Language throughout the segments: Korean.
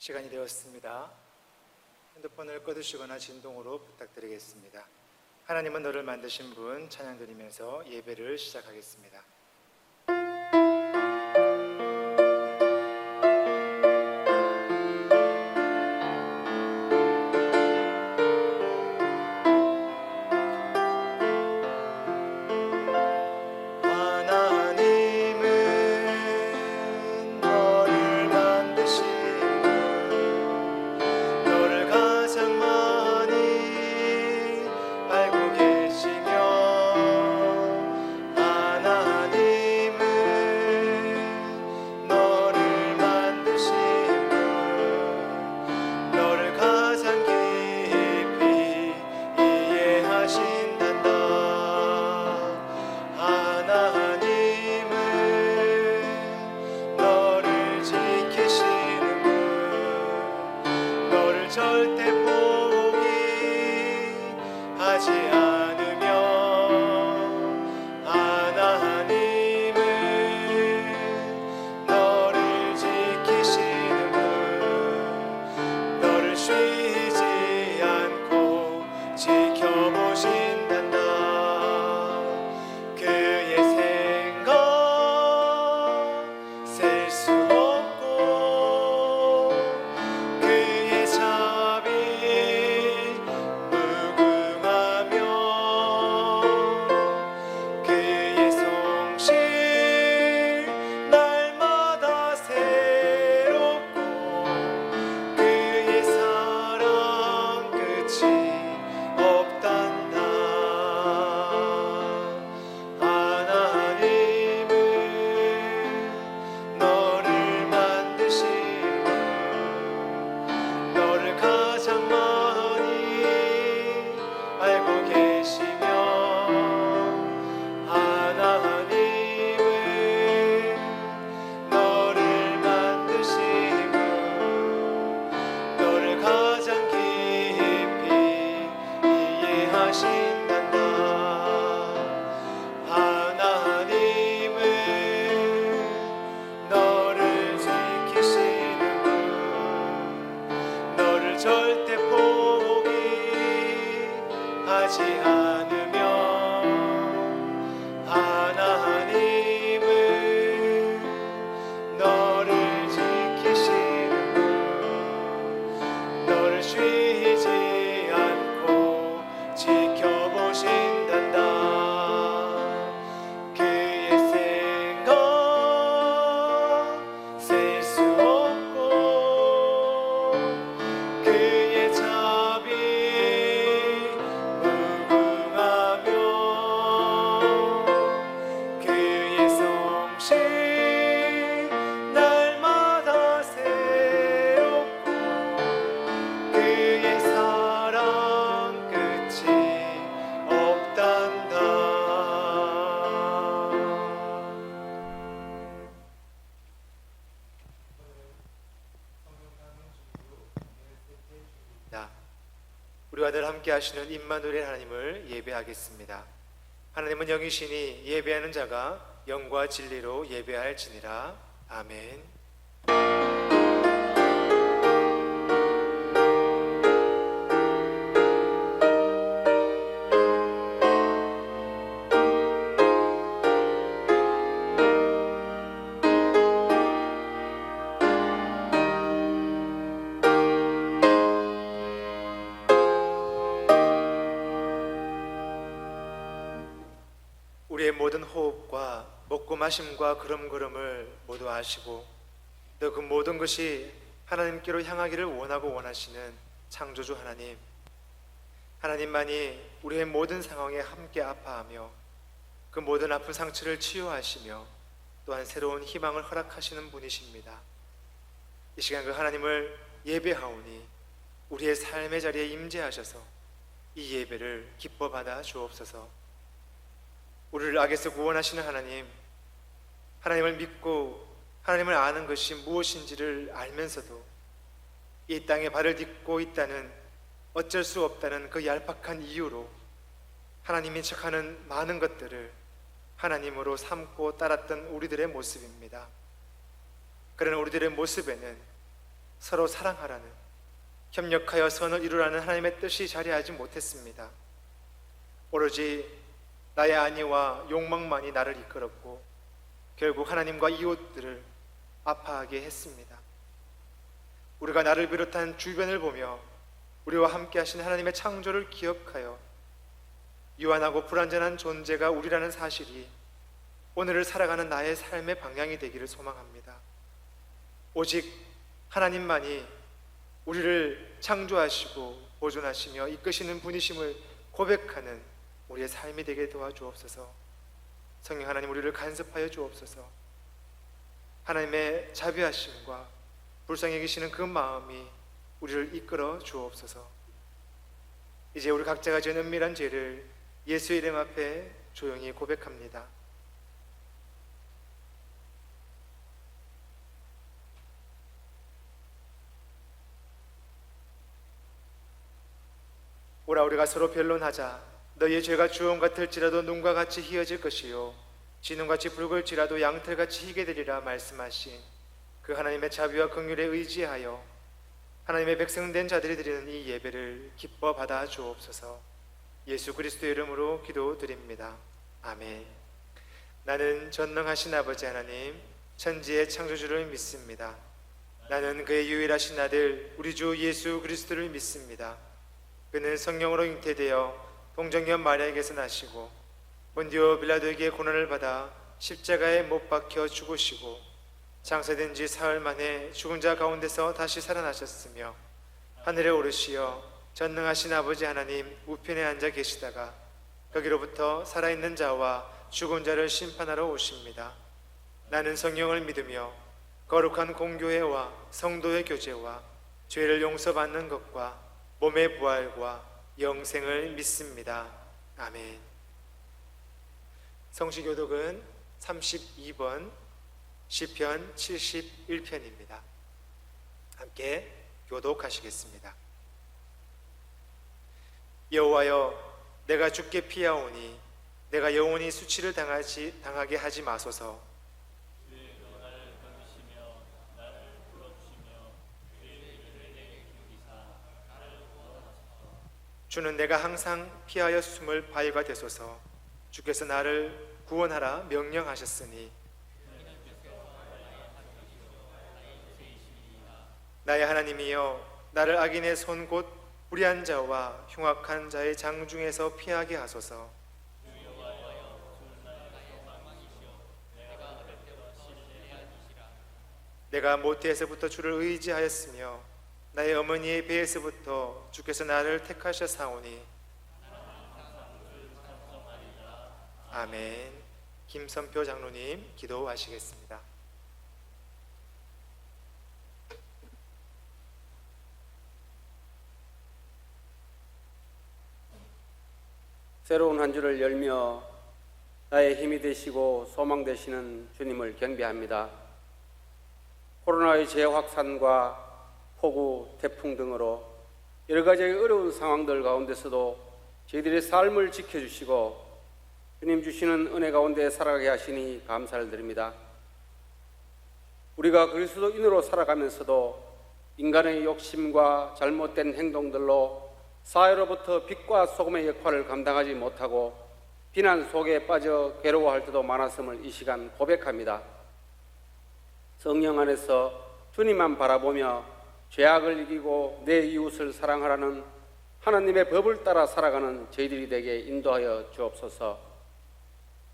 시간이 되었습니다. 핸드폰을 꺼두시거나 진동으로 부탁드리겠습니다. 하나님은 너를 만드신 분 찬양 드리면서 예배를 시작하겠습니다. 우리와 늘 함께 하시는 임마누엘 하나님을 예배하겠습니다. 하나님은 영이시니 예배하는 자가 영과 진리로 예배할지니라. 아멘. 우리의 모든 호흡과 먹고 마심과 걸음걸음을 모두 아시고 또 그 모든 것이 하나님께로 향하기를 원하고 원하시는 창조주 하나님, 하나님만이 우리의 모든 상황에 함께 아파하며 그 모든 아픈 상처를 치유하시며 또한 새로운 희망을 허락하시는 분이십니다. 이 시간 그 하나님을 예배하오니 우리의 삶의 자리에 임재하셔서 이 예배를 기뻐 받아 주옵소서. 우리를 악에서 구원하시는 하나님, 하나님을 믿고 하나님을 아는 것이 무엇인지를 알면서도 이 땅에 발을 딛고 있다는, 어쩔 수 없다는 그 얄팍한 이유로 하나님인 척하는 많은 것들을 하나님으로 삼고 따랐던 우리들의 모습입니다. 그러나 우리들의 모습에는 서로 사랑하라는, 협력하여 선을 이루라는 하나님의 뜻이 자리하지 못했습니다. 오로지 나의 안위와 욕망만이 나를 이끌었고 결국 하나님과 이웃들을 아파하게 했습니다. 우리가 나를 비롯한 주변을 보며 우리와 함께 하신 하나님의 창조를 기억하여 유한하고 불완전한 존재가 우리라는 사실이 오늘을 살아가는 나의 삶의 방향이 되기를 소망합니다. 오직 하나님만이 우리를 창조하시고 보존하시며 이끄시는 분이심을 고백하는 우리의 삶이 되게 도와주옵소서. 성령 하나님, 우리를 간섭하여 주옵소서. 하나님의 자비하심과 불쌍히 여기시는 그 마음이 우리를 이끌어 주옵소서. 이제 우리 각자가 지은 은밀한 죄를 예수의 이름 앞에 조용히 고백합니다. 오라, 우리가 서로 변론하자. 너희의 죄가 주홍 같을지라도 눈과 같이 희어질 것이요 진홍같이 붉을지라도 양털같이 희게 되리라 말씀하신 그 하나님의 자비와 긍휼에 의지하여 하나님의 백성된 자들이 드리는 이 예배를 기뻐 받아 주옵소서. 예수 그리스도의 이름으로 기도드립니다. 아멘. 나는 전능하신 아버지 하나님, 천지의 창조주를 믿습니다. 나는 그의 유일하신 아들 우리 주 예수 그리스도를 믿습니다. 그는 성령으로 잉태되어 동정녀 마리아에게서 나시고 본디오 빌라도에게 고난을 받아 십자가에 못 박혀 죽으시고 장사된 지 사흘 만에 죽은 자 가운데서 다시 살아나셨으며 하늘에 오르시어 전능하신 아버지 하나님 우편에 앉아 계시다가 거기로부터 살아있는 자와 죽은 자를 심판하러 오십니다. 나는 성령을 믿으며 거룩한 공교회와 성도의 교제와 죄를 용서받는 것과 몸의 부활과 영생을 믿습니다. 아멘. 성시교독은 32번 시편 71편입니다. 함께 교독하시겠습니다. 여호와여, 내가 주께 피하오니 내가 영원히 수치를 당하게 하지 마소서. 주는 내가 항상 피하여 숨을 바위가 되소서. 주께서 나를 구원하라 명령하셨으니 나의 하나님이여, 나를 악인의 손 곧 불의한 자와 흉악한 자의 장중에서 피하게 하소서. 내가 모태에서부터 주를 의지하였으며 나의 어머니의 배에서부터 주께서 나를 택하셨사오니 아멘. 김선표 장로님 기도하시겠습니다. 새로운 한 주를 열며 나의 힘이 되시고 소망 되시는 주님을 경배합니다. 코로나의 재확산과 폭우, 태풍 등으로 여러 가지의 어려운 상황들 가운데서도 저희들의 삶을 지켜주시고 주님 주시는 은혜 가운데 살아가게 하시니 감사를 드립니다. 우리가 그리스도인으로 살아가면서도 인간의 욕심과 잘못된 행동들로 사회로부터 빛과 소금의 역할을 감당하지 못하고 비난 속에 빠져 괴로워할 때도 많았음을 이 시간 고백합니다. 성령 안에서 주님만 바라보며 죄악을 이기고 내 이웃을 사랑하라는 하나님의 법을 따라 살아가는 저희들이 되게 인도하여 주옵소서.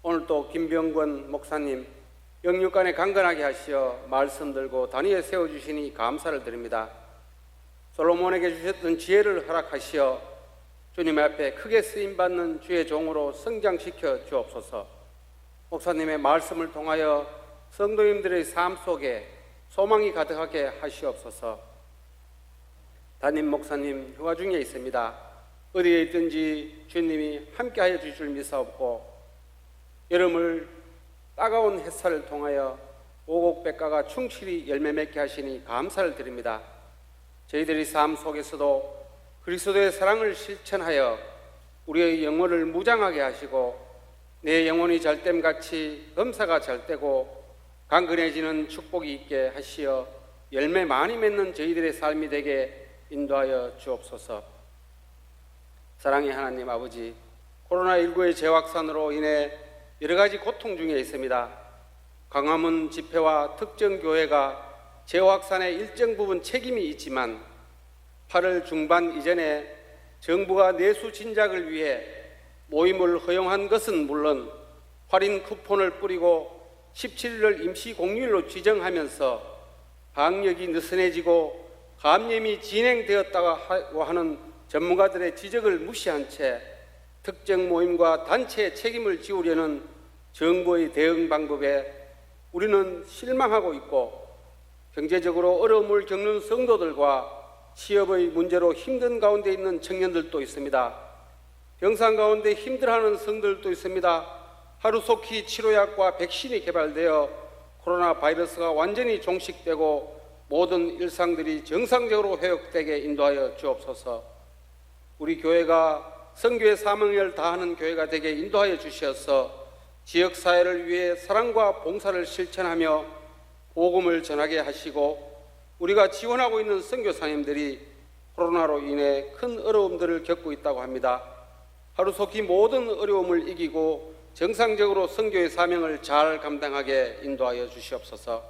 오늘도 김병권 목사님 영육간에 강건하게 하시어 말씀 들고 단위에 세워주시니 감사를 드립니다. 솔로몬에게 주셨던 지혜를 허락하시어 주님 앞에 크게 쓰임받는 주의 종으로 성장시켜 주옵소서. 목사님의 말씀을 통하여 성도님들의 삶 속에 소망이 가득하게 하시옵소서. 담임 목사님 휴가 중에 있습니다. 어디에 있든지 주님이 함께하여 주실 줄 믿사옵고 여름을 따가운 햇살을 통하여 오곡백과가 충실히 열매 맺게 하시니 감사를 드립니다. 저희들의 삶 속에서도 그리스도의 사랑을 실천하여 우리의 영혼을 무장하게 하시고 내 영혼이 잘됨같이 검사가 잘되고 강건해지는 축복이 있게 하시어 열매 많이 맺는 저희들의 삶이 되게 인도하여 주옵소서. 사랑의 하나님 아버지, 코로나19의 재확산으로 인해 여러 가지 고통 중에 있습니다. 광화문 집회와 특정 교회가 재확산에 일정 부분 책임이 있지만 8월 중반 이전에 정부가 내수 진작을 위해 모임을 허용한 것은 물론 할인 쿠폰을 뿌리고 17일을 임시 공휴일로 지정하면서 방역이 느슨해지고 감염이 진행되었다고 하는 전문가들의 지적을 무시한 채 특정 모임과 단체의 책임을 지우려는 정부의 대응 방법에 우리는 실망하고 있고, 경제적으로 어려움을 겪는 성도들과 취업의 문제로 힘든 가운데 있는 청년들도 있습니다. 병상 가운데 힘들어하는 성들도 있습니다. 하루속히 치료약과 백신이 개발되어 코로나 바이러스가 완전히 종식되고 모든 일상들이 정상적으로 회복되게 인도하여 주옵소서. 우리 교회가 선교의 사명을 다하는 교회가 되게 인도하여 주시어서 지역사회를 위해 사랑과 봉사를 실천하며 복음을 전하게 하시고, 우리가 지원하고 있는 선교사님들이 코로나로 인해 큰 어려움들을 겪고 있다고 합니다. 하루속히 모든 어려움을 이기고 정상적으로 선교의 사명을 잘 감당하게 인도하여 주시옵소서.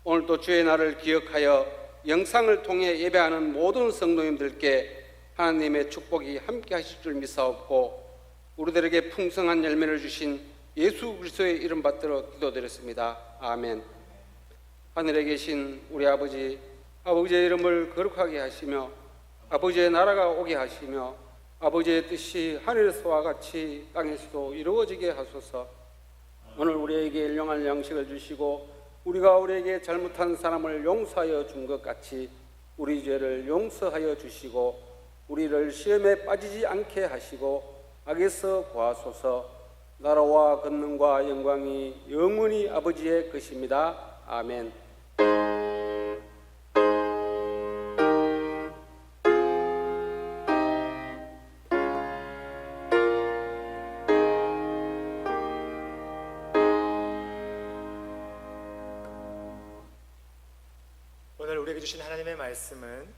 오늘도 주의 날을 기억하여 영상을 통해 예배하는 모든 성도님들께 하나님의 축복이 함께 하실 줄 믿사옵고, 우리들에게 풍성한 열매를 주신 예수 그리스도의 이름 받들어 기도드렸습니다. 아멘. 하늘에 계신 우리 아버지, 아버지의 이름을 거룩하게 하시며 아버지의 나라가 오게 하시며 아버지의 뜻이 하늘에서와 같이 땅에서도 이루어지게 하소서. 오늘 우리에게 일용할 양식을 주시고 우리가 우리에게 잘못한 사람을 용서하여 준 것 같이 우리 죄를 용서하여 주시고 우리를 시험에 빠지지 않게 하시고 악에서 구하소서. 나라와 권능과 영광이 영원히 아버지의 것입니다. 아멘. 오늘 우리에게 주신 하나님의 말씀은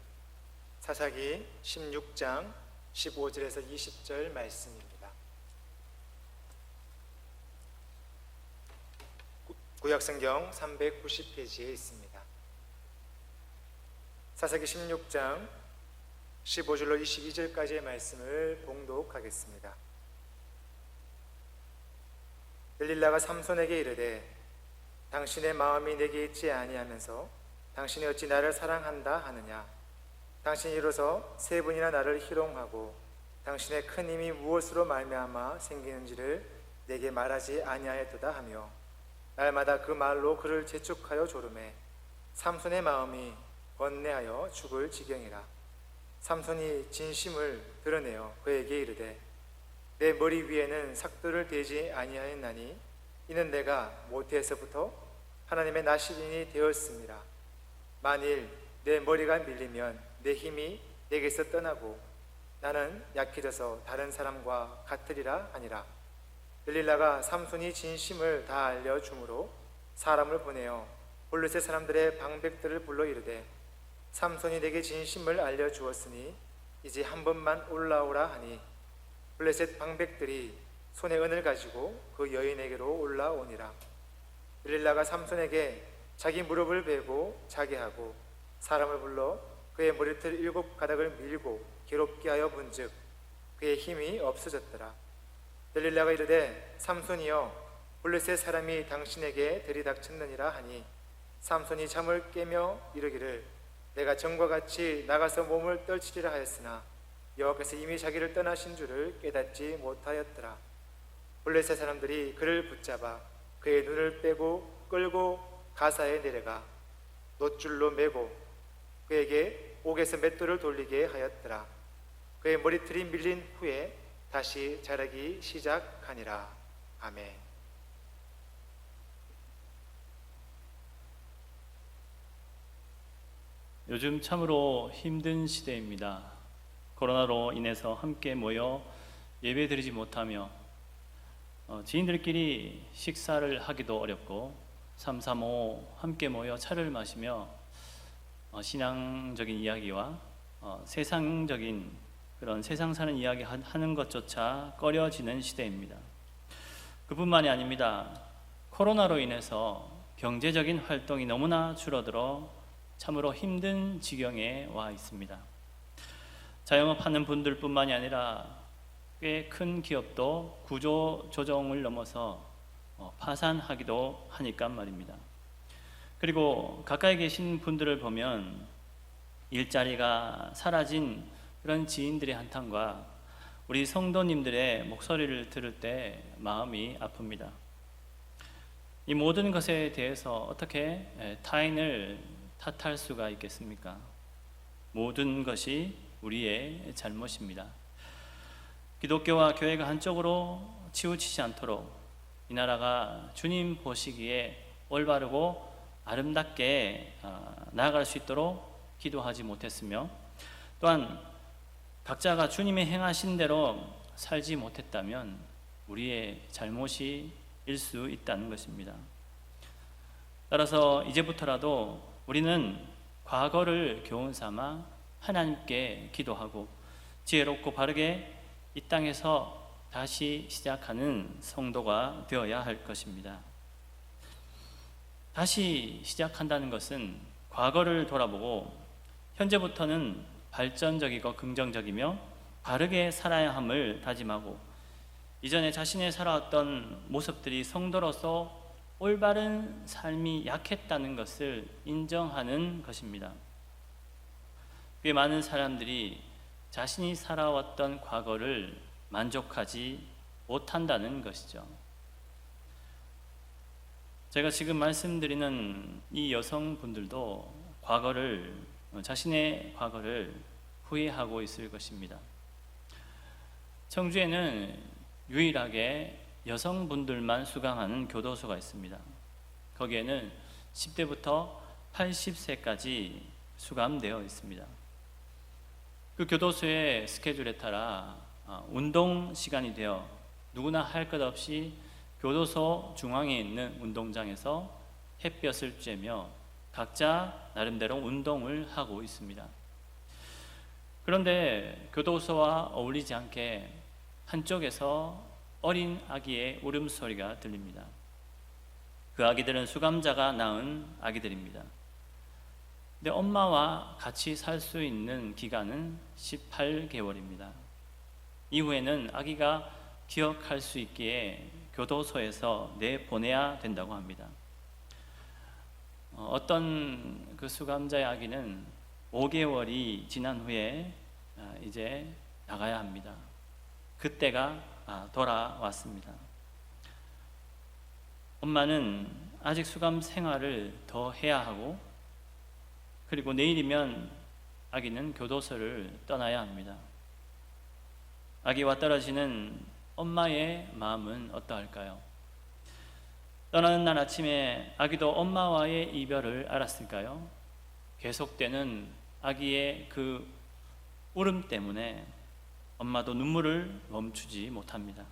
사사기 16장 15절에서 20절 말씀입니다. 구약성경 390페이지에 있습니다. 사사기 16장 15절로 22절까지의 말씀을 봉독하겠습니다. 들릴라가 삼손에게 이르되 당신의 마음이 내게 있지 아니하면서 당신이 어찌 나를 사랑한다 하느냐. 당신이 이로써 세 번이나 나를 희롱하고 당신의 큰 힘이 무엇으로 말미암아 생기는지를 내게 말하지 아니하였도다 하며 날마다 그 말로 그를 재촉하여 조르매 삼손의 마음이 번뇌하여 죽을 지경이라. 삼손이 진심을 드러내어 그에게 이르되 내 머리 위에는 삭도를 대지 아니하였나니 이는 내가 모태에서부터 하나님의 나시린이 되었습니다. 만일 내 머리가 밀리면 내 힘이 내게서 떠나고 나는 약해져서 다른 사람과 같으리라 하니라. 들릴라가 삼손이 진심을 다 알려주므로 사람을 보내어 블레셋 사람들의 방백들을 불러 이르되 삼손이 내게 진심을 알려주었으니 이제 한 번만 올라오라 하니 블레셋 방백들이 손에 은을 가지고 그 여인에게로 올라오니라. 들릴라가 삼손에게 자기 무릎을 베고 자게 하고 사람을 불러 그의 머리털 7가닥을 밀고 괴롭게 하여 본즉 그의 힘이 없어졌더라. 들릴라가 이르되 삼손이여 블레셋 사람이 당신에게 들이닥쳤느니라 하니 삼손이 잠을 깨며 이르기를 내가 전과 같이 나가서 몸을 떨치리라 하였으나 여호와께서 이미 자기를 떠나신 줄을 깨닫지 못하였더라. 블레셋 사람들이 그를 붙잡아 그의 눈을 빼고 끌고 가사에 내려가 놋줄로 매고 그에게 옥에서 맷돌을 돌리게 하였더라. 그의 머리털이 밀린 후에 다시 자라기 시작하니라. 아멘. 요즘 참으로 힘든 시대입니다. 코로나로 인해서 함께 모여 예배드리지 못하며 지인들끼리 식사를 하기도 어렵고 335 함께 모여 차를 마시며 신앙적인 이야기와 세상적인 그런 세상 사는 이야기 하는 것조차 꺼려지는 시대입니다. 그뿐만이 아닙니다. 코로나로 인해서 경제적인 활동이 너무나 줄어들어 참으로 힘든 지경에 와 있습니다. 자영업하는 분들뿐만이 아니라 꽤 큰 기업도 구조 조정을 넘어서 파산하기도 하니까 말입니다. 그리고 가까이 계신 분들을 보면 일자리가 사라진 그런 지인들의 한탄과 우리 성도님들의 목소리를 들을 때 마음이 아픕니다. 이 모든 것에 대해서 어떻게 타인을 탓할 수가 있겠습니까? 모든 것이 우리의 잘못입니다. 기독교와 교회가 한쪽으로 치우치지 않도록 이 나라가 주님 보시기에 올바르고 아름답게 나아갈 수 있도록 기도하지 못했으며, 또한 각자가 주님의 행하신 대로 살지 못했다면 우리의 잘못이 일 수 있다는 것입니다. 따라서 이제부터라도 우리는 과거를 교훈 삼아 하나님께 기도하고 지혜롭고 바르게 이 땅에서 다시 시작하는 성도가 되어야 할 것입니다. 다시 시작한다는 것은 과거를 돌아보고 현재부터는 발전적이고 긍정적이며 바르게 살아야 함을 다짐하고, 이전에 자신의 살아왔던 모습들이 성도로서 올바른 삶이 약했다는 것을 인정하는 것입니다. 꽤 많은 사람들이 자신이 살아왔던 과거를 만족하지 못한다는 것이죠. 제가 지금 말씀드리는 이 여성분들도 자신의 과거를 후회하고 있을 것입니다. 청주에는 유일하게 여성분들만 수강하는 교도소가 있습니다. 거기에는 10대부터 80세까지 수감되어 있습니다. 그 교도소의 스케줄에 따라 운동 시간이 되어 누구나 할 것 없이 교도소 중앙에 있는 운동장에서 햇볕을 쬐며 각자 나름대로 운동을 하고 있습니다. 그런데 교도소와 어울리지 않게 한쪽에서 어린 아기의 울음소리가 들립니다. 그 아기들은 수감자가 낳은 아기들입니다. 근데 엄마와 같이 살 수 있는 기간은 18개월입니다. 이후에는 아기가 기억할 수 있기에 교도소에서 내보내야 된다고 합니다. 어떤 그 수감자의 아기는 5개월이 지난 후에 이제 나가야 합니다. 그때가 돌아왔습니다. 엄마는 아직 수감 생활을 더 해야 하고, 그리고 내일이면 아기는 교도소를 떠나야 합니다. 아기와 떨어지는 엄마의 마음은 어떠할까요? 떠나는 날 아침에 아기도 엄마와의 이별을 알았을까요? 계속되는 아기의 그 울음 때문에 엄마도 눈물을 멈추지 못합니다.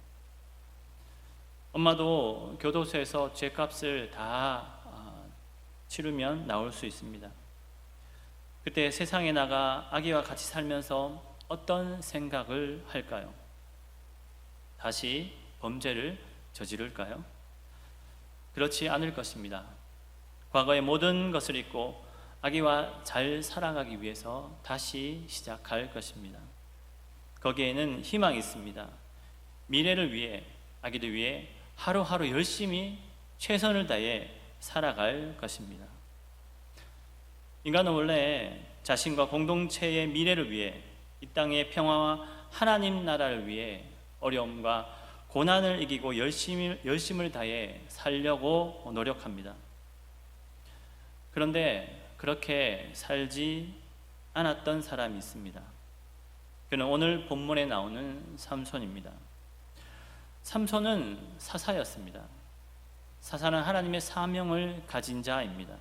엄마도 교도소에서 죗값을 다 치르면 나올 수 있습니다. 그때 세상에 나가 아기와 같이 살면서 어떤 생각을 할까요? 다시 범죄를 저지를까요? 그렇지 않을 것입니다. 과거의 모든 것을 잊고 아기와 잘 살아가기 위해서 다시 시작할 것입니다. 거기에는 희망이 있습니다. 미래를 위해, 아기들 위해 하루하루 열심히 최선을 다해 살아갈 것입니다. 인간은 원래 자신과 공동체의 미래를 위해, 이 땅의 평화와 하나님 나라를 위해 어려움과 고난을 이기고 열심을 다해 살려고 노력합니다. 그런데 그렇게 살지 않았던 사람이 있습니다. 그는 오늘 본문에 나오는 삼손입니다. 삼손은 사사였습니다. 사사는 하나님의 사명을 가진 자입니다.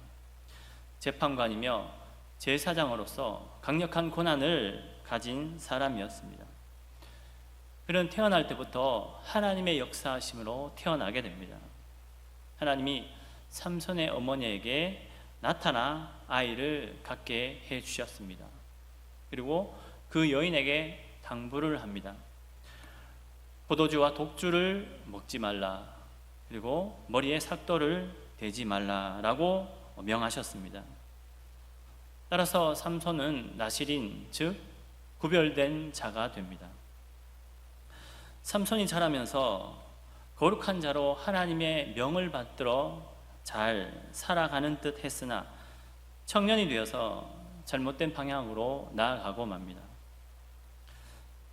재판관이며 제사장으로서 강력한 권한을 가진 사람이었습니다. 그는 태어날 때부터 하나님의 역사하심으로 태어나게 됩니다. 하나님이 삼손의 어머니에게 나타나 아이를 갖게 해 주셨습니다. 그리고 그 여인에게 당부를 합니다. 포도주와 독주를 먹지 말라. 그리고 머리에 삭도를 대지 말라라고 명하셨습니다. 따라서 삼손은 나실인, 즉 구별된 자가 됩니다. 삼손이 자라면서 거룩한 자로 하나님의 명을 받들어 잘 살아가는 듯 했으나 청년이 되어서 잘못된 방향으로 나아가고 맙니다.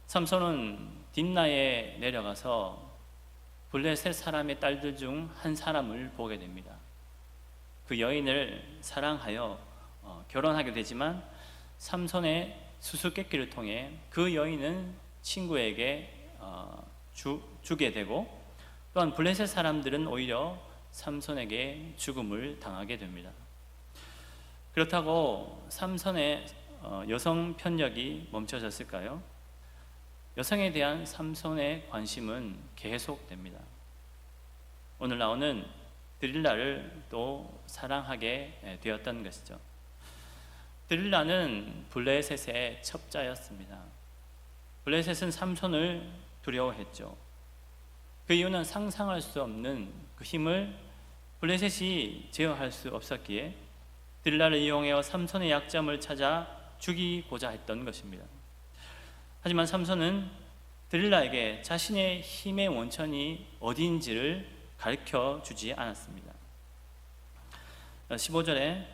삼손은 딥나에 내려가서 블레셋 사람의 딸들 중 한 사람을 보게 됩니다. 그 여인을 사랑하여 결혼하게 되지만 삼손의 수수께끼를 통해 그 여인은 친구에게 주게 되고 또한 블레셋 사람들은 오히려 삼손에게 죽음을 당하게 됩니다. 그렇다고 삼손의 여성 편력이 멈춰졌을까요? 여성에 대한 삼손의 관심은 계속됩니다. 오늘 나오는 드릴라를 또 사랑하게 되었던 것이죠. 드릴라는 블레셋의 첩자였습니다. 블레셋은 삼손을 두려워했죠. 그 이유는 상상할 수 없는 그 힘을 블레셋이 제어할 수 없었기에 드릴라를 이용하여 삼손의 약점을 찾아 죽이고자 했던 것입니다. 하지만 삼손은 드릴라에게 자신의 힘의 원천이 어디인지를 가르쳐 주지 않았습니다. 15절에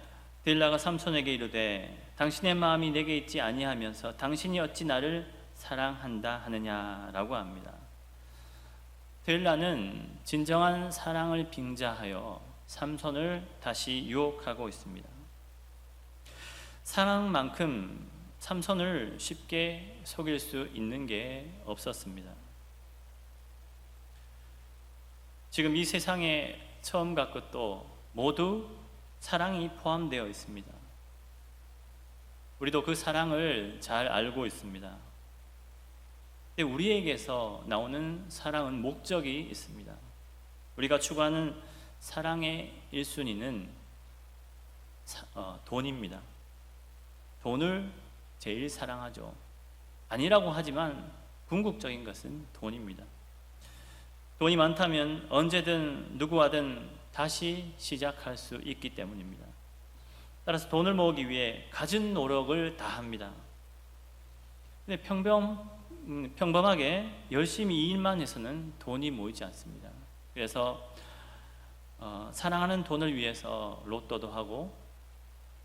드릴라가 삼손에게 이르되 당신의 마음이 내게 있지 아니하면서 당신이 어찌 나를 사랑한다 하느냐라고 합니다. 드릴라는 진정한 사랑을 빙자하여 삼손을 다시 유혹하고 있습니다. 사랑만큼 삼손을 쉽게 속일 수 있는 게 없었습니다. 지금 이 세상에 처음과 끝도 모두 사랑이 포함되어 있습니다. 우리도 그 사랑을 잘 알고 있습니다. 근데 우리에게서 나오는 사랑은 목적이 있습니다. 우리가 추구하는 사랑의 1순위는 돈입니다. 돈을 제일 사랑하죠. 아니라고 하지만 궁극적인 것은 돈입니다. 돈이 많다면 언제든 누구와든 다시 시작할 수 있기 때문입니다. 따라서 돈을 모으기 위해 갖은 노력을 다합니다. 근데 평범하게 열심히 일만 해서는 돈이 모이지 않습니다. 그래서 사랑하는 돈을 위해서 로또도 하고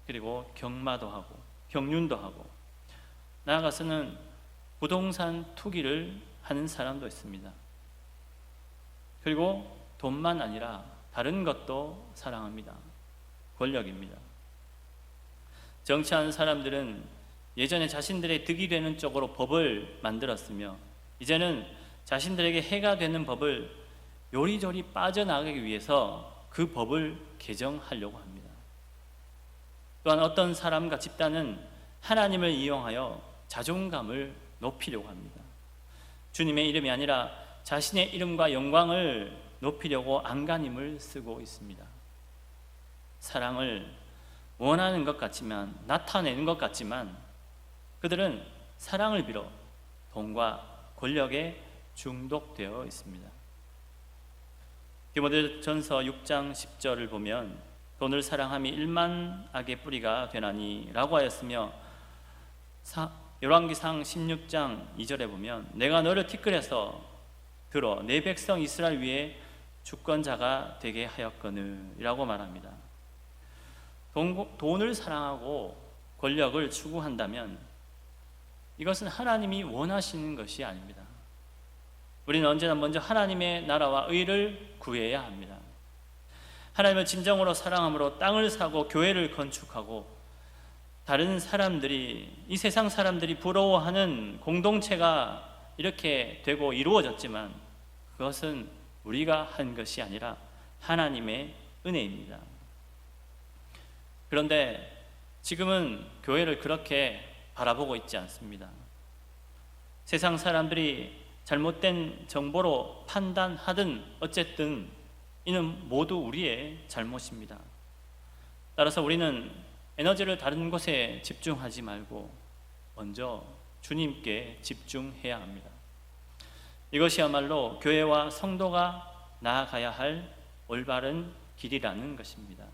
그리고 경마도 하고 경륜도 하고 나아가서는 부동산 투기를 하는 사람도 있습니다. 그리고 돈만 아니라 다른 것도 사랑합니다. 권력입니다. 정치하는 사람들은 예전에 자신들의 득이 되는 쪽으로 법을 만들었으며 이제는 자신들에게 해가 되는 법을 요리조리 빠져나가기 위해서 그 법을 개정하려고 합니다. 또한 어떤 사람과 집단은 하나님을 이용하여 자존감을 높이려고 합니다. 주님의 이름이 아니라 자신의 이름과 영광을 높이려고 안간힘을 쓰고 있습니다. 사랑을 원하는 것 같지만 나타내는 것 같지만 그들은 사랑을 빌어 돈과 권력에 중독되어 있습니다. 디모데전서 6장 10절을 보면 돈을 사랑함이 일만 악의 뿌리가 되나니 라고 하였으며 열왕기상 16장 2절에 보면 내가 너를 티끌에서 들어 내 백성 이스라엘 위에 주권자가 되게 하였거늘 이라고 말합니다. 돈을 사랑하고 권력을 추구한다면 이것은 하나님이 원하시는 것이 아닙니다. 우리는 언제나 먼저 하나님의 나라와 의를 구해야 합니다. 하나님을 진정으로 사랑함으로 땅을 사고 교회를 건축하고 다른 사람들이 이 세상 사람들이 부러워하는 공동체가 이렇게 되고 이루어졌지만 그것은 우리가 한 것이 아니라 하나님의 은혜입니다. 그런데 지금은 교회를 그렇게 바라보고 있지 않습니다. 세상 사람들이 잘못된 정보로 판단하든 어쨌든 이는 모두 우리의 잘못입니다. 따라서 우리는 에너지를 다른 곳에 집중하지 말고 먼저 주님께 집중해야 합니다. 이것이야말로 교회와 성도가 나아가야 할 올바른 길이라는 것입니다.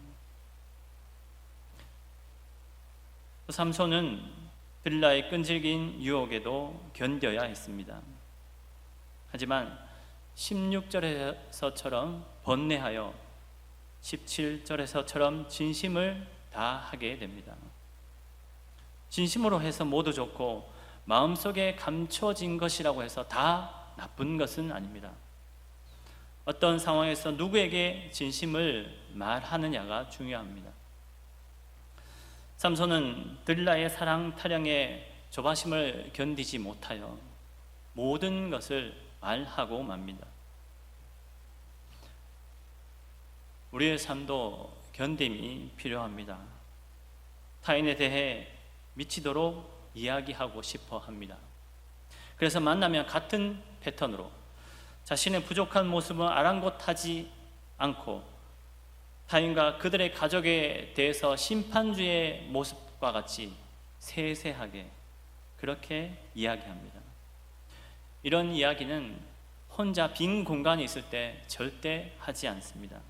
삼손은 들라의 끈질긴 유혹에도 견뎌야 했습니다. 하지만 16절에서처럼 번뇌하여 17절에서처럼 진심을 다하게 됩니다. 진심으로 해서 모두 좋고 마음속에 감춰진 것이라고 해서 다 나쁜 것은 아닙니다. 어떤 상황에서 누구에게 진심을 말하느냐가 중요합니다. 삼손은 들라의 사랑 타령에 조바심을 견디지 못하여 모든 것을 말하고 맙니다. 우리의 삶도 견딤이 필요합니다. 타인에 대해 미치도록 이야기하고 싶어 합니다. 그래서 만나면 같은 패턴으로 자신의 부족한 모습은 아랑곳하지 않고 타인과 그들의 가족에 대해서 심판주의 모습과 같이 세세하게 그렇게 이야기합니다. 이런 이야기는 혼자 빈 공간이 있을 때 절대 하지 않습니다.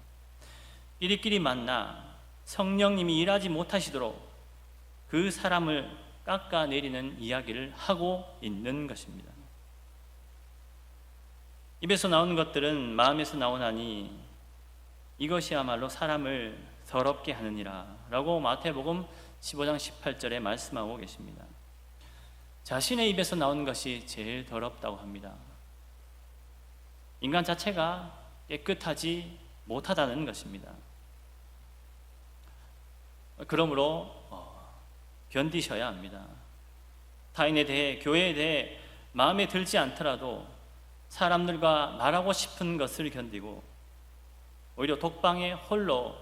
이리끼리 만나 성령님이 일하지 못하시도록 그 사람을 깎아내리는 이야기를 하고 있는 것입니다. 입에서 나오는 것들은 마음에서 나오나니 이것이야말로 사람을 더럽게 하느니라 라고 마태복음 15장 18절에 말씀하고 계십니다. 자신의 입에서 나오는 것이 제일 더럽다고 합니다. 인간 자체가 깨끗하지 못하다는 것입니다. 그러므로 견디셔야 합니다. 타인에 대해, 교회에 대해 마음에 들지 않더라도 사람들과 말하고 싶은 것을 견디고 오히려 독방에 홀로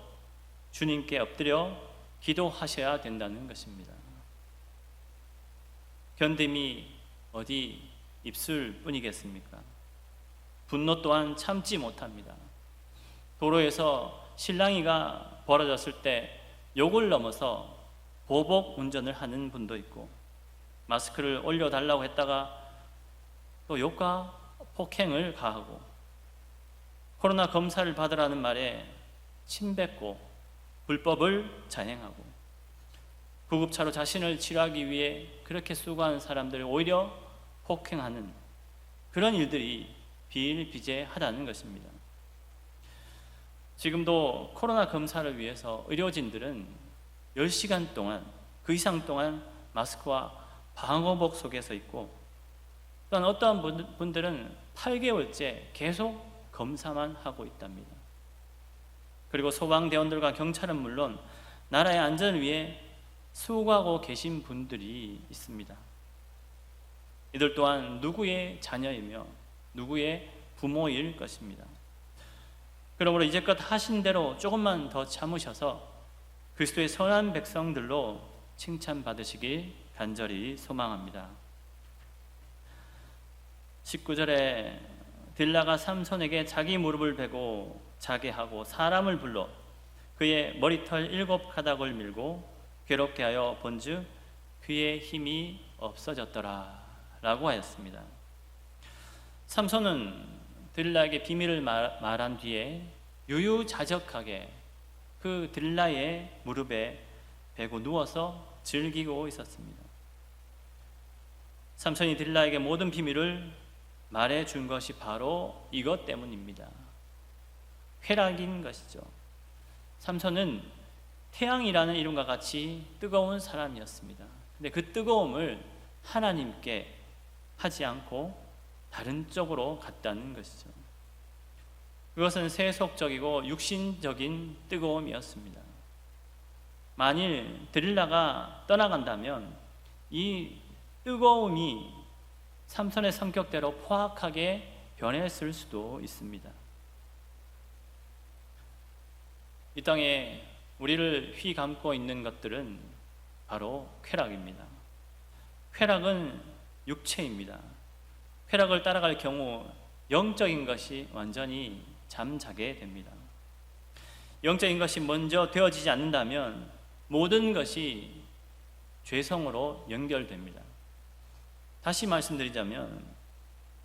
주님께 엎드려 기도하셔야 된다는 것입니다. 견딤이 어디 입술뿐이겠습니까? 분노 또한 참지 못합니다. 도로에서 실랑이가 벌어졌을 때 욕을 넘어서 보복 운전을 하는 분도 있고, 마스크를 올려달라고 했다가 또 욕과 폭행을 가하고, 코로나 검사를 받으라는 말에 침뱉고 불법을 자행하고, 구급차로 자신을 치료하기 위해 그렇게 수고하는 사람들을 오히려 폭행하는 그런 일들이 비일비재하다는 것입니다. 지금도 코로나 검사를 위해서 의료진들은 10시간 동안, 그 이상 동안 마스크와 방호복 속에서 있고, 또한 어떠한 분들은 8개월째 계속 검사만 하고 있답니다. 그리고 소방대원들과 경찰은 물론 나라의 안전을 위해 수고하고 계신 분들이 있습니다. 이들 또한 누구의 자녀이며 누구의 부모일 것입니다. 그러므로 이제껏 하신 대로 조금만 더 참으셔서 그리스도의 선한 백성들로 칭찬받으시길 간절히 소망합니다. 19절에 들라가 삼손에게 자기 무릎을 베고 자게 하고 사람을 불러 그의 머리털 7가닥을 밀고 괴롭게 하여 본즉 그의 힘이 없어졌더라 라고 하였습니다. 삼손은 들라에게 비밀을 말한 뒤에 유유자적하게 그 들라의 무릎에 베고 누워서 즐기고 있었습니다. 삼손이 들라에게 모든 비밀을 말해준 것이 바로 이것 때문입니다. 쾌락인 것이죠. 삼손은 태양이라는 이름과 같이 뜨거운 사람이었습니다. 근데 그 뜨거움을 하나님께 하지 않고 다른 쪽으로 갔다는 것이죠. 그것은 세속적이고 육신적인 뜨거움이었습니다. 만일 들릴라가 떠나간다면 이 뜨거움이 삼손의 성격대로 포악하게 변했을 수도 있습니다. 이 땅에 우리를 휘감고 있는 것들은 바로 쾌락입니다. 쾌락은 육체입니다. 쾌락을 따라갈 경우 영적인 것이 완전히 잠자게 됩니다. 영적인 것이 먼저 되어지지 않는다면 모든 것이 죄성으로 연결됩니다. 다시 말씀드리자면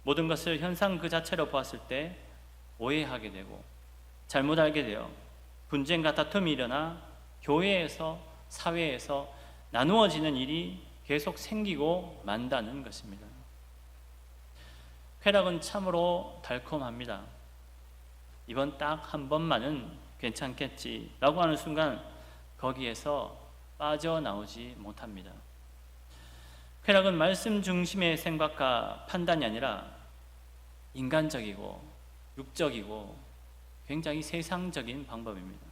모든 것을 현상 그 자체로 보았을 때 오해하게 되고 잘못 알게 되어 분쟁과 다툼이 일어나 교회에서 사회에서 나누어지는 일이 계속 생기고 만다는 것입니다. 쾌락은 참으로 달콤합니다. 이번 딱 한 번만은 괜찮겠지라고 하는 순간 거기에서 빠져나오지 못합니다. 쾌락은 말씀 중심의 생각과 판단이 아니라 인간적이고 육적이고 굉장히 세상적인 방법입니다.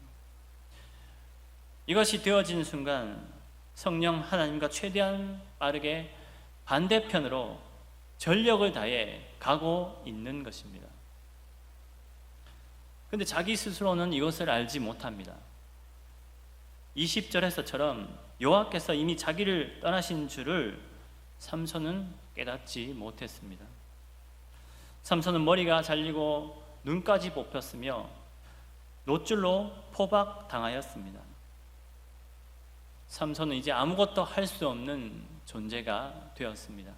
이것이 되어진 순간 성령 하나님과 최대한 빠르게 반대편으로 전력을 다해 가고 있는 것입니다. 그런데 자기 스스로는 이것을 알지 못합니다. 20절에서처럼 여호와께서 이미 자기를 떠나신 줄을 삼손은 깨닫지 못했습니다. 삼손은 머리가 잘리고 눈까지 뽑혔으며 노줄로 포박당하였습니다. 삼손은 이제 아무것도 할 수 없는 존재가 되었습니다.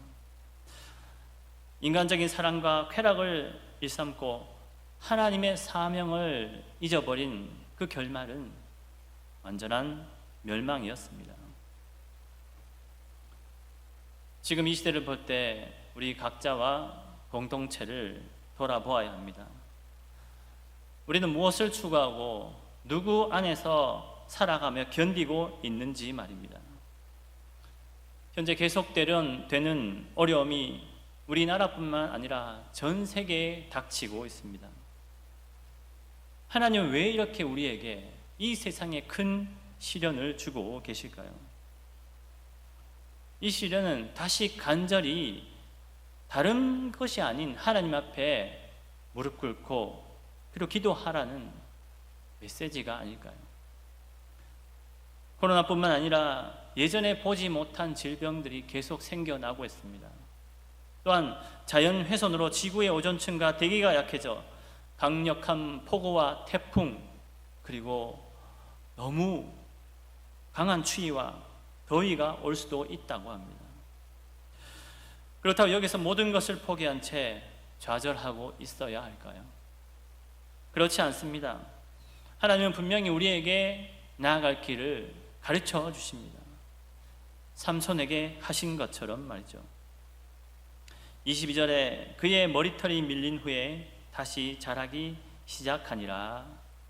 인간적인 사랑과 쾌락을 일삼고 하나님의 사명을 잊어버린 그 결말은 완전한 멸망이었습니다. 지금 이 시대를 볼 때 우리 각자와 공동체를 돌아보아야 합니다. 우리는 무엇을 추구하고 누구 안에서 살아가며 견디고 있는지 말입니다. 현재 계속되는 어려움이 우리나라뿐만 아니라 전 세계에 닥치고 있습니다. 하나님은 왜 이렇게 우리에게 이 세상에 큰 시련을 주고 계실까요? 이 시련은 다시 간절히 다른 것이 아닌 하나님 앞에 무릎 꿇고 그리고 기도하라는 메시지가 아닐까요? 코로나뿐만 아니라 예전에 보지 못한 질병들이 계속 생겨나고 있습니다. 또한 자연 훼손으로 지구의 오존층과 대기가 약해져 강력한 폭우와 태풍 그리고 너무 강한 추위와 더위가 올 수도 있다고 합니다. 그렇다고 여기서 모든 것을 포기한 채 좌절하고 있어야 할까요? 그렇지 않습니다. 하나님은 분명히 우리에게 나아갈 길을 가르쳐 주십니다. 삼손에게 하신 것처럼 말이죠. 22절에 그의 머리털이 밀린 후에 다시 자라기 시작하니라.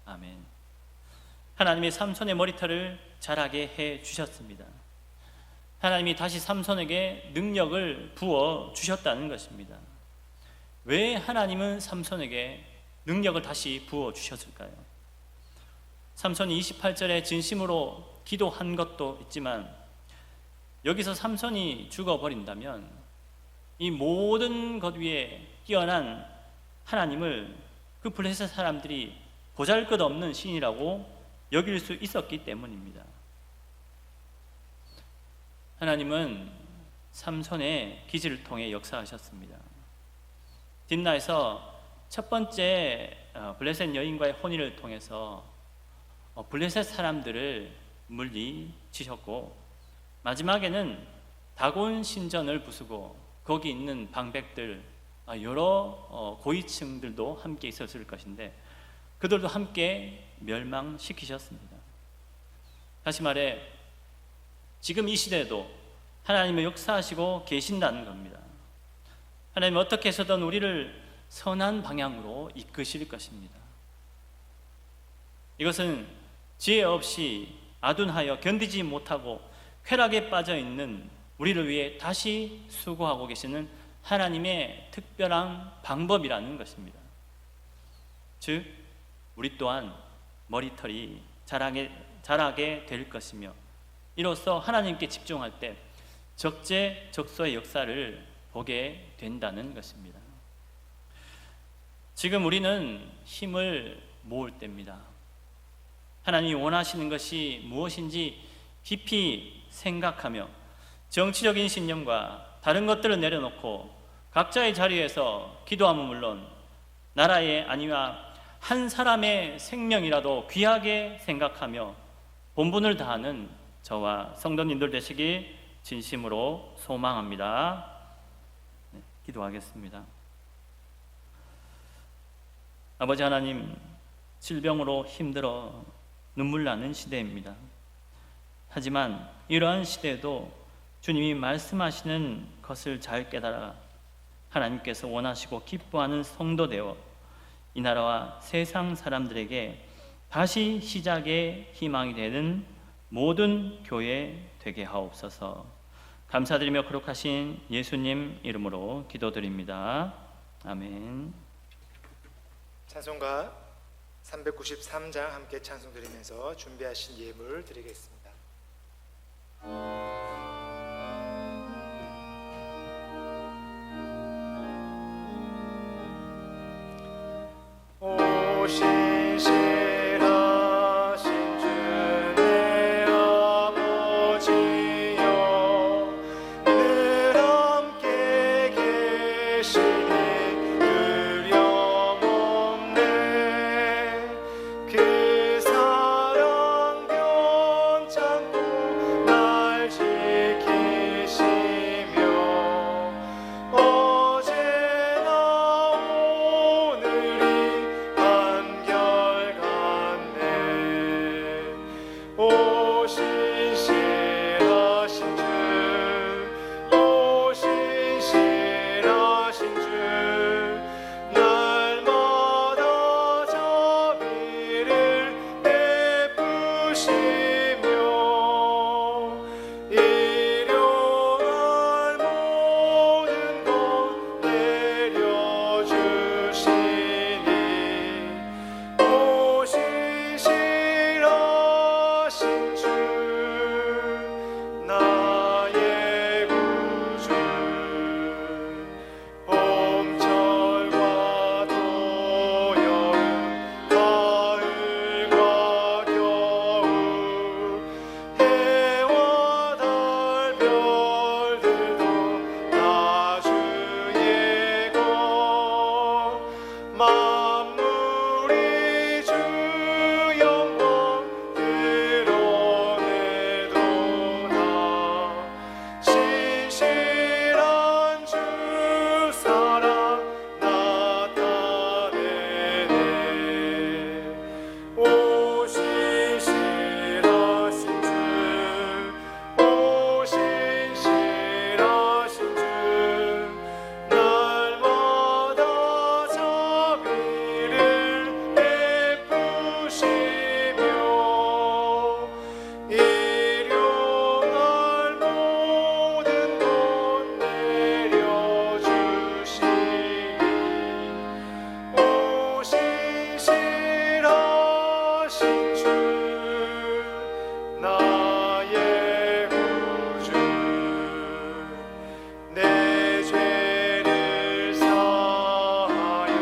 아멘. 하나님이 삼손의 머리털을 자라게 해 주셨습니다. 하나님이 다시 삼손에게 능력을 부어 주셨다는 것입니다. 왜 하나님은 삼손에게 능력을 다시 부어 주셨을까요? 삼손이 28절에 진심으로 기도한 것도 있지만 여기서 삼손이 죽어버린다면 이 모든 것 위에 뛰어난 하나님을 그 블레셋 사람들이 보잘것없는 신이라고 여길 수 있었기 때문입니다. 하나님은 삼손의 기지를 통해 역사하셨습니다. 딥나에서 첫 번째 블레셋 여인과의 혼인을 통해서 블레셋 사람들을 물리치셨고 마지막에는 다곤 신전을 부수고 거기 있는 방백들 여러 고위층들도 함께 있었을 것인데 그들도 함께 멸망시키셨습니다. 다시 말해 지금 이 시대에도 하나님은 역사하시고 계신다는 겁니다. 하나님은 어떻게 해서든 우리를 선한 방향으로 이끄실 것입니다. 이것은 지혜 없이 아둔하여 견디지 못하고 쾌락에 빠져 있는 우리를 위해 다시 수고하고 계시는 하나님의 특별한 방법이라는 것입니다. 즉 우리 또한 머리털이 자라게 될 것이며 이로써 하나님께 집중할 때 적재적소의 역사를 보게 된다는 것입니다. 지금 우리는 힘을 모을 때입니다. 하나님이 원하시는 것이 무엇인지 깊이 생각하며 정치적인 신념과 다른 것들을 내려놓고 각자의 자리에서 기도하면 물론 나라의 안위와 한 사람의 생명이라도 귀하게 생각하며 본분을 다하는 저와 성도님들 되시길 진심으로 소망합니다. 네, 기도하겠습니다. 아버지 하나님, 질병으로 힘들어 눈물 나는 시대입니다. 하지만 이러한 시대에도 주님이 말씀하시는 것을 잘 깨달아 하나님께서 원하시고 기뻐하는 성도 되어 이 나라와 세상 사람들에게 다시 시작의 희망이 되는 모든 교회 되게 하옵소서. 감사드리며 거룩하신 예수님 이름으로 기도드립니다. 아멘. 찬송가 393장 함께 찬송드리면서 준비하신 예물 드리겠습니다. 오 신실하신 주 내 아버지여, 늘 함께 계시니 두려움없네. 그 사랑 변찮고 날 지키시며 어제나 오늘이 한결같네. 오 신실하신 주, 오 신실하신 주, 날마다 자비를 베푸시며 일용할 모든 것 내려주시니 오 신실하신 주, 나의 구주. 봄철과 또여름, 가을과 겨울, 해와 달 별들도 다 주의 것. 만물이 주 영광 드러내도다. 신실한 주 사랑 나타내네. 오 신실하신 주, 오 신실하신 주, 날마다 자비를 베푸시며 일용할 모든 것 내려주시니 오 신실하신 주, 나의 구주. 내 죄를 사하여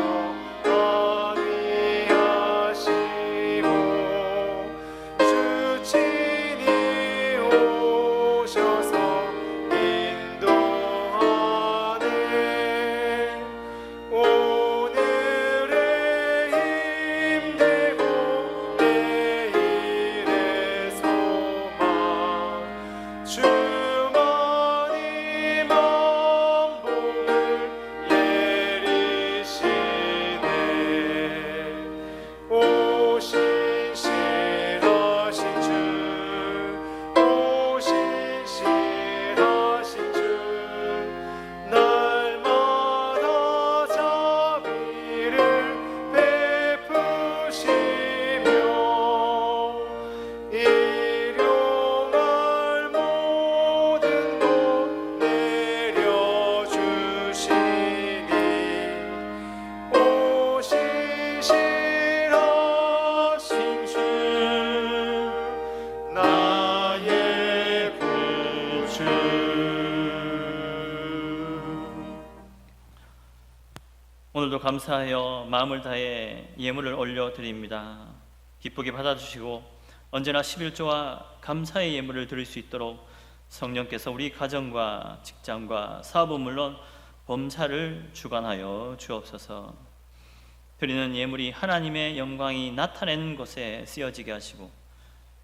안위하시고 주 친히 오셔서 인도하네. 오늘의 힘되고 내일의 소망, 주만이 만복을 내리시네. 오 신실하신 주, 오 신실하신 주, 날마다 자비를 베푸시며 일용할 모든 것 내려주시니 오 신실하신 주, 나의 구주. 오늘도 감사하여 마음을 다해 예물을 올려드립니다. 기쁘게 받아주시고 언제나 11조와 감사의 예물을 드릴 수 있도록 성령께서 우리 가정과 직장과 사업은 물론 범사를 주관하여 주옵소서. 드리는 예물이 하나님의 영광이 나타내는 곳에 쓰여지게 하시고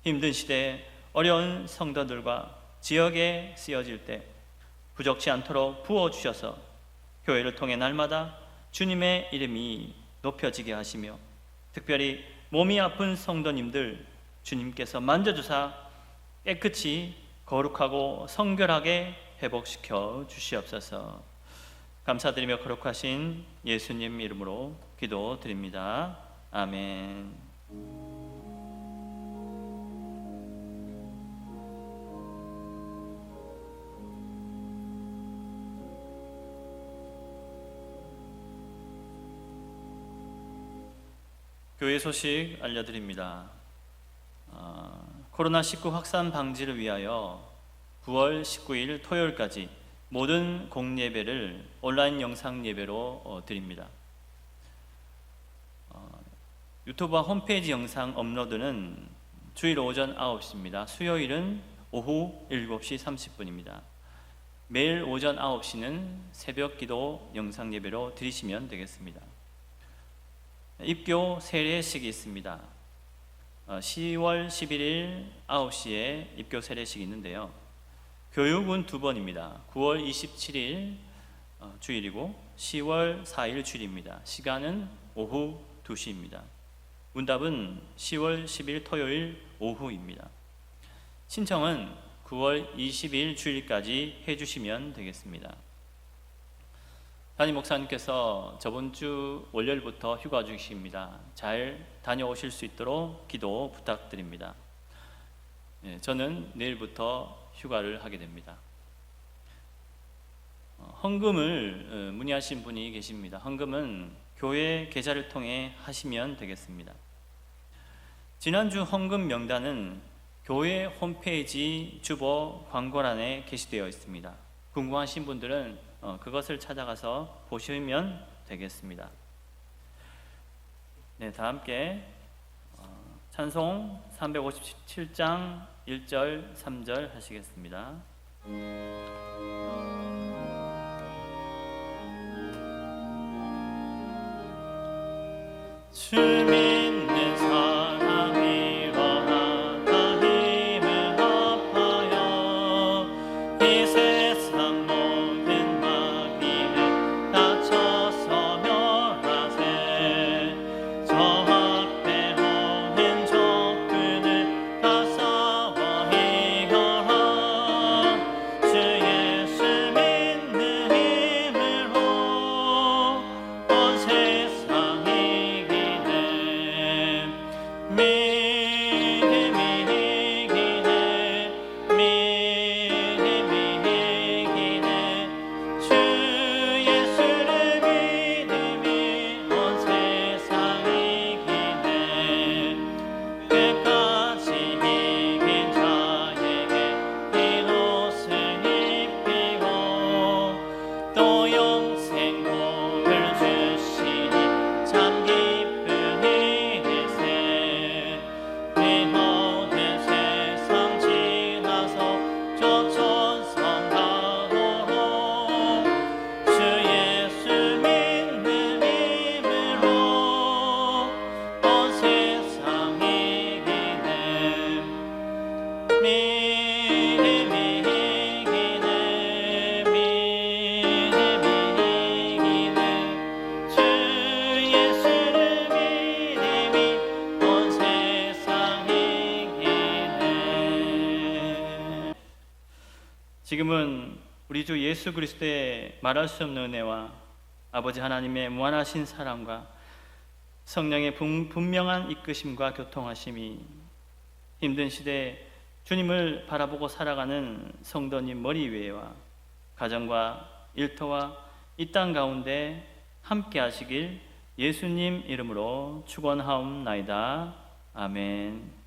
힘든 시대에 어려운 성도들과 지역에 쓰여질 때 부족치 않도록 부어주셔서 교회를 통해 날마다 주님의 이름이 높여지게 하시며 특별히 몸이 아픈 성도님들 주님께서 만져주사 깨끗이 거룩하고 성결하게 회복시켜 주시옵소서. 감사드리며 거룩하신 예수님 이름으로 기도드립니다. 아멘. 교회 소식 알려드립니다. 코로나19 확산 방지를 위하여 9월 19일 토요일까지 모든 공예배를 온라인 영상 예배로 드립니다. 유튜브와 홈페이지 영상 업로드는 주일 오전 9시입니다. 수요일은 오후 7시 30분입니다. 매일 오전 9시는 새벽 기도 영상 예배로 드리시면 되겠습니다. 입교 세례식이 있습니다. 10월 11일 9시에 입교 세례식이 있는데요. 교육은 2번입니다. 9월 27일 주일이고 10월 4일 주일입니다. 시간은 오후 2시입니다. 문답은 10월 10일 토요일 오후입니다. 신청은 9월 20일 주일까지 해주시면 되겠습니다. 담임 목사님께서 저번 주 월요일부터 휴가 중이십니다. 잘 다녀오실 수 있도록 기도 부탁드립니다. 저는 내일부터 휴가를 하게 됩니다. 헌금을 문의하신 분이 계십니다. 헌금은 교회 계좌를 통해 하시면 되겠습니다. 지난주 헌금 명단은 교회 홈페이지 주보 광고란에 게시되어 있습니다. 궁금하신 분들은 그것을 찾아가서 보시면 되겠습니다. 네, 다 함께 찬송 357장 1절, 3절 하시겠습니다. 주 믿는 사람이 원하다 힘을 합하여 이 세상 모든 마귀에 다쳐서 멸하세 저 앞에 오는 적군을 다 싸워 이겨라 주 예수 믿는 힘으로 온 세상이 지금은 우리 주 예수 그리스도의 말할 수 없는 은혜와 아버지 하나님의 무한하신 사랑과 성령의 분명한 이끄심과 교통하심이 힘든 시대에 주님을 바라보고 살아가는 성도님 머리 위에와 가정과 일터와 이 땅 가운데 함께 하시길 예수님 이름으로 축원하옵나이다. 아멘.